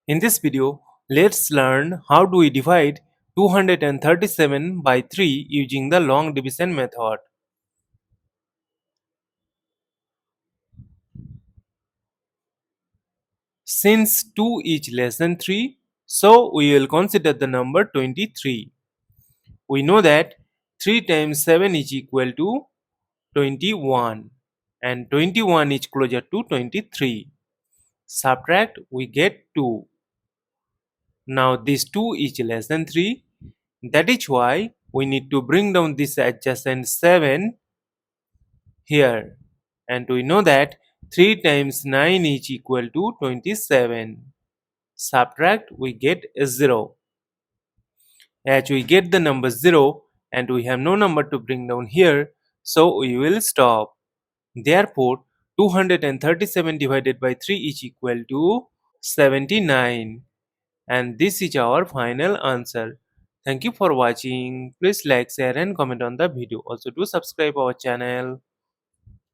In this video, let's learn how do we divide 237 by 3 using the long division method. Since 2 is less than 3, so we will consider the number 23. We know that 3 times 7 is equal to 21 and 21 is closer to 23. Subtract, we get 2. Now this 2 is less than 3. That is why we need to bring down this adjacent 7 here. And we know that 3 times 9 is equal to 27. Subtract, we get 0. As we get the number 0 and we have no number to bring down here, so we will stop. Therefore, 237 divided by 3 is equal to 79. And this is our final answer. Thank you for watching. Please like, share and comment on the video. Also do subscribe our channel.